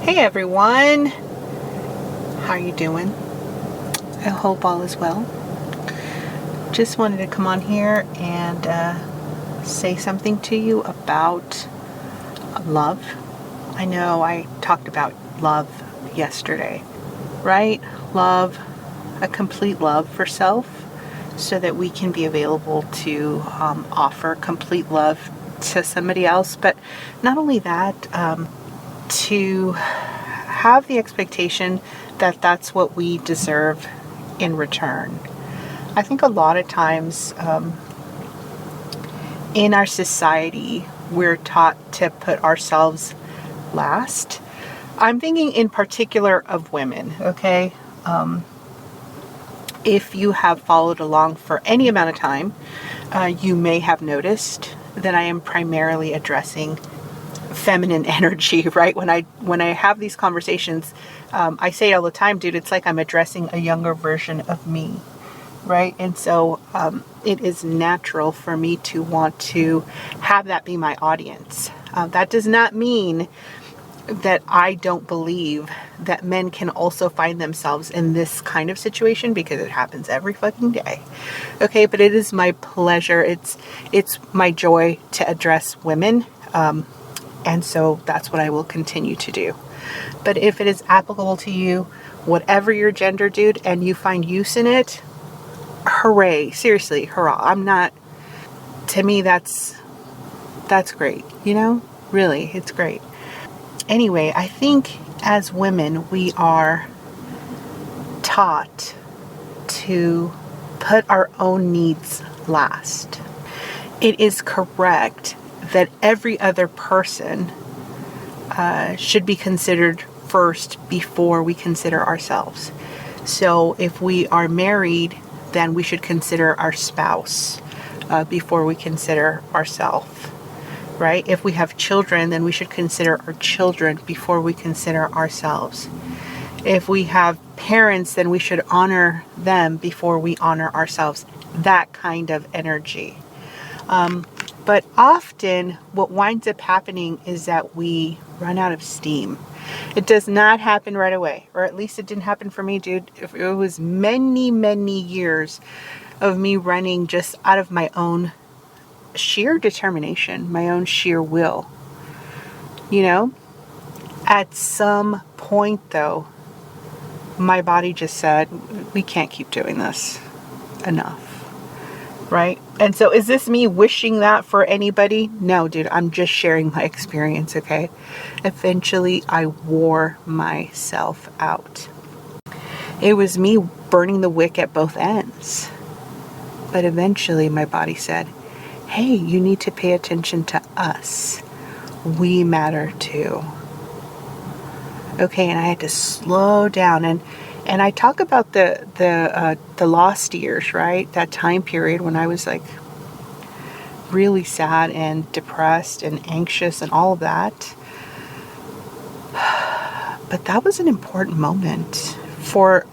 Hey everyone, how are you doing? I hope all is well. Just wanted to come on here and say something to you about love. I know I talked about love yesterday, right? Love, a complete love for self, so that we can be available to offer complete love to somebody else. But not only that, to have the expectation that that's what we deserve in return. I think a lot of times in our society, we're taught to put ourselves last. I'm thinking in particular of women, okay? If you have followed along for any amount of time, you may have noticed that I am primarily addressing feminine energy, right? When I have these conversations, I say it all the time, dude, it's like I'm addressing a younger version of me, right? And so it is natural for me to want to have that be my audience. That does not mean that I don't believe that men can also find themselves in this kind of situation, because it happens every fucking day. Okay, but it is my pleasure. It's my joy to address women. And so that's what I will continue to do. But if it is applicable to you, whatever your gender, dude, and you find use in it, hooray. Seriously, hurrah. To me, that's great. Really, it's great. Anyway, I think as women, we are taught to put our own needs last. It is correct that every other person should be considered first before we consider ourselves. So if we are married, then we should consider our spouse before we consider ourselves, right? If we have children, then we should consider our children before we consider ourselves. If we have parents, then we should honor them before we honor ourselves. That kind of energy. But often what winds up happening is that we run out of steam. It does not happen right away, or at least it didn't happen for me, dude. It was many, many years of me running just out of my own sheer determination, my own sheer will. At some point though, my body just said, we can't keep doing this. Enough. Right? And so is this me wishing that for anybody? No, dude, I'm just sharing my experience, okay? Eventually, I wore myself out. It was me burning the wick at both ends. But eventually, my body said, hey, you need to pay attention to us. We matter too. Okay, and I had to slow down. And I talk about the lost years, right? That time period when I was like really sad and depressed and anxious and all of that. But that was an important moment for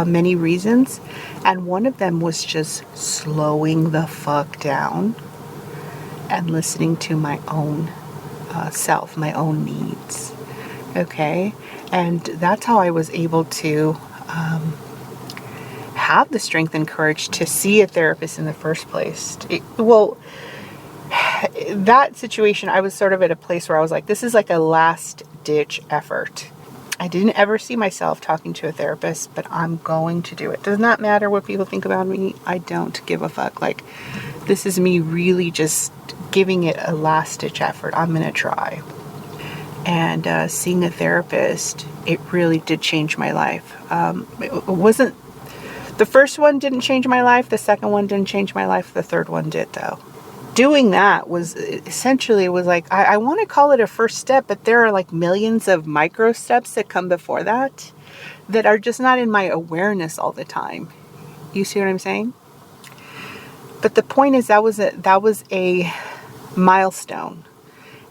many reasons. And one of them was just slowing the fuck down and listening to my own self, my own needs. Okay? And that's how I was able to have the strength and courage to see a therapist in the first place. That situation, I was sort of at a place where I was like, this is like a last ditch effort. I didn't ever see myself talking to a therapist, but I'm going to do it. Does not matter what people think about me. I don't give a fuck. Like, this is me really just giving it a last ditch effort. I'm going to try. And seeing a therapist, it really did change my life. It wasn't, the first one didn't change my life. The second one didn't change my life. The third one did, though. Doing that was essentially, like, I want to call it a first step, but there are like millions of micro steps that come before that are just not in my awareness all the time. You see what I'm saying? But the point is, that was a milestone.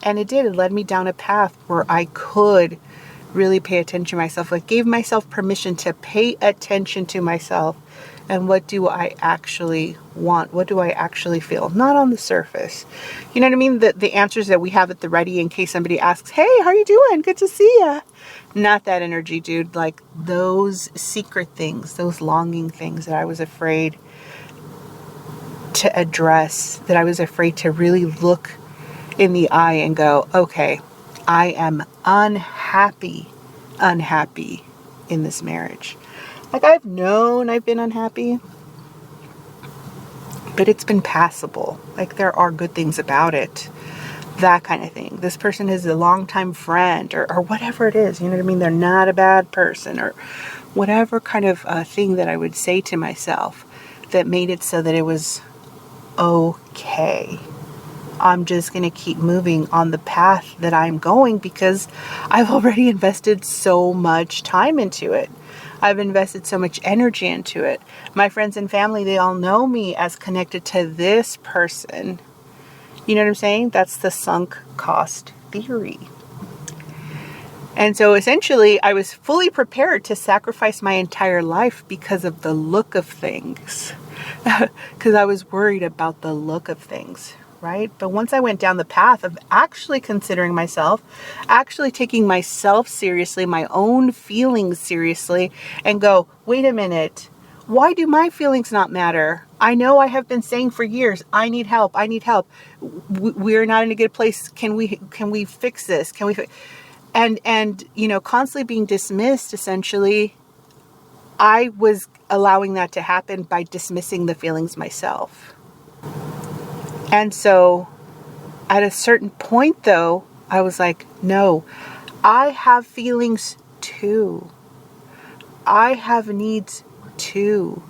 And it led me down a path where I could really pay attention to myself, like gave myself permission to pay attention to myself and what do I actually want? What do I actually feel? Not on the surface. You know what I mean? The answers that we have at the ready in case somebody asks, hey, how are you doing? Good to see ya. Not that energy, dude. Like those secret things, those longing things that I was afraid to address, that I was afraid to really look in the eye and go, okay, I am unhappy in this marriage. Like I've known I've been unhappy, but it's been passable. Like there are good things about it. That kind of thing. This person is a longtime friend or whatever it is. You know what I mean? They're not a bad person or whatever kind of thing that I would say to myself that made it so that it was okay. I'm just going to keep moving on the path that I'm going because I've already invested so much time into it. I've invested so much energy into it. My friends and family, they all know me as connected to this person. You know what I'm saying? That's the sunk cost theory. And so essentially, I was fully prepared to sacrifice my entire life because of the look of things. Because I was worried about the look of things, right? But once I went down the path of actually considering myself, actually taking myself seriously, my own feelings seriously, and go, wait a minute, why do my feelings not matter? I know I have been saying for years, I need help. I need help. We're not in a good place. Can we fix this? Can we and you know, constantly being dismissed, essentially, I was allowing that to happen by dismissing the feelings myself. And so at a certain point, though, I was like, no, I have feelings too. I have needs too.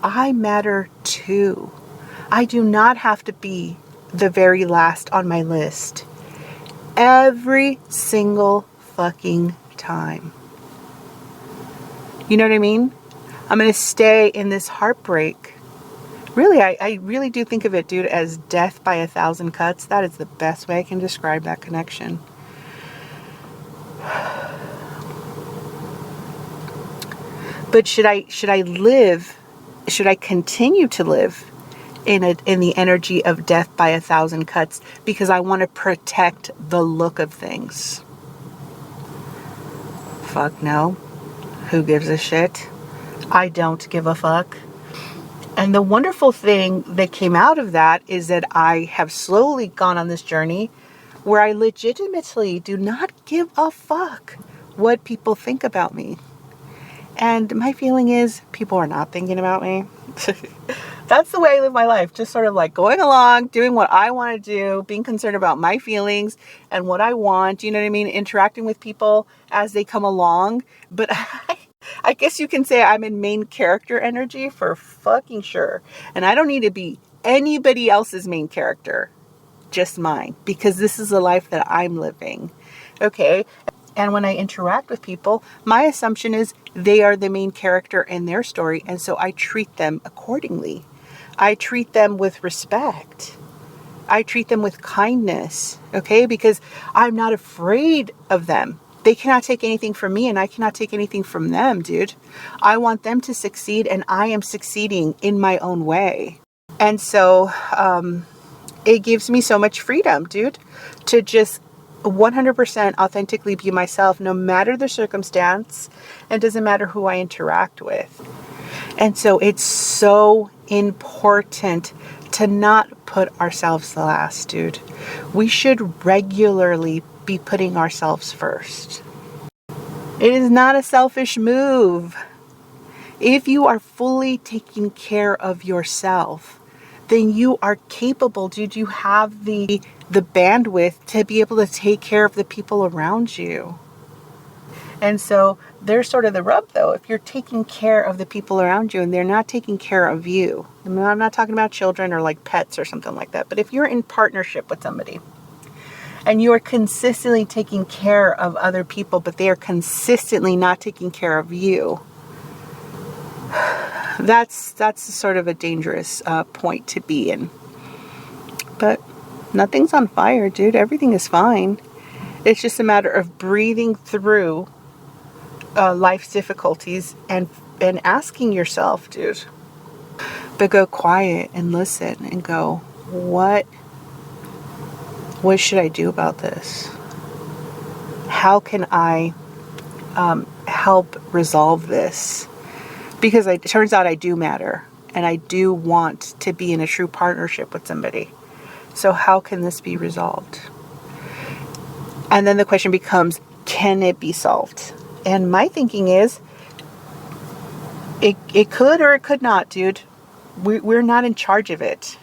I matter too. I do not have to be the very last on my list every single fucking time. You know what I mean? I'm going to stay in this heartbreak. Really, I really do think of it, dude, as death by 1,000 cuts. That is the best way I can describe that connection. But should I live? Should I continue to live in the energy of death by 1,000 cuts because I want to protect the look of things? Fuck no. Who gives a shit? I don't give a fuck. And the wonderful thing that came out of that is that I have slowly gone on this journey where I legitimately do not give a fuck what people think about me. And my feeling is people are not thinking about me. That's the way I live my life. Just sort of like going along, doing what I want to do, being concerned about my feelings and what I want. You know what I mean? Interacting with people as they come along. But I guess you can say I'm in main character energy for fucking sure. And I don't need to be anybody else's main character, just mine, because this is the life that I'm living. Okay. And when I interact with people, my assumption is they are the main character in their story. And so I treat them accordingly. I treat them with respect. I treat them with kindness. Okay. Because I'm not afraid of them. They cannot take anything from me and I cannot take anything from them, dude. I want them to succeed and I am succeeding in my own way. And so it gives me so much freedom, dude, to just 100% authentically be myself no matter the circumstance and doesn't matter who I interact with. And so it's so important to not put ourselves last, dude. We should regularly be putting ourselves first. It is not a selfish move. If you are fully taking care of yourself, then you are capable, dude. You have the bandwidth to be able to take care of the people around you. And so there's sort of the rub, though. If you're taking care of the people around you and they're not taking care of you, I'm not talking about children or like pets or something like that, but if you're in partnership with somebody and you are consistently taking care of other people, but they are consistently not taking care of you, that's sort of a dangerous point to be in. But nothing's on fire, dude. Everything is fine. It's just a matter of breathing through life's difficulties and asking yourself, dude, but go quiet and listen and go, what should I do about this? How can I help resolve this? Because it turns out I do matter, and I do want to be in a true partnership with somebody. So how can this be resolved? And then the question becomes, can it be solved? And my thinking is, it could or it could not, dude. We're not in charge of it.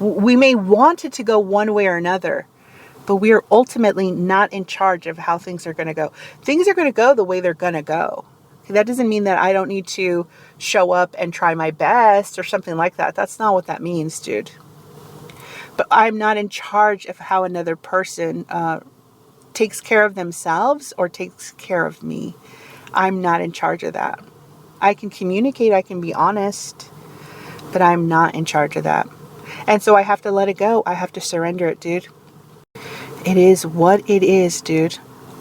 We may want it to go one way or another, but we are ultimately not in charge of how things are going to go. Things are going to go the way they're going to go. That doesn't mean that I don't need to show up and try my best or something like that. That's not what that means, dude. But I'm not in charge of how another person takes care of themselves or takes care of me. I'm not in charge of that. I can communicate, I can be honest, but I'm not in charge of that. And so I have to let it go. I have to surrender it, dude. It is what it is, dude.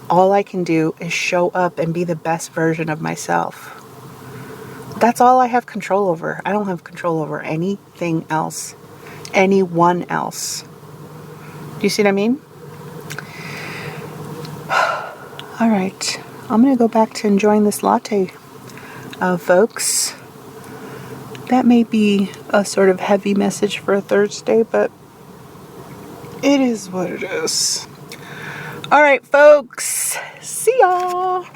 All I can do is show up and be the best version of myself. That's all I have control over. I don't have control over anything else. Anyone else. Do you see what I mean? All right. I'm going to go back to enjoying this latte, folks. That may be a sort of heavy message for a Thursday, but it is what it is. All right, folks. See y'all.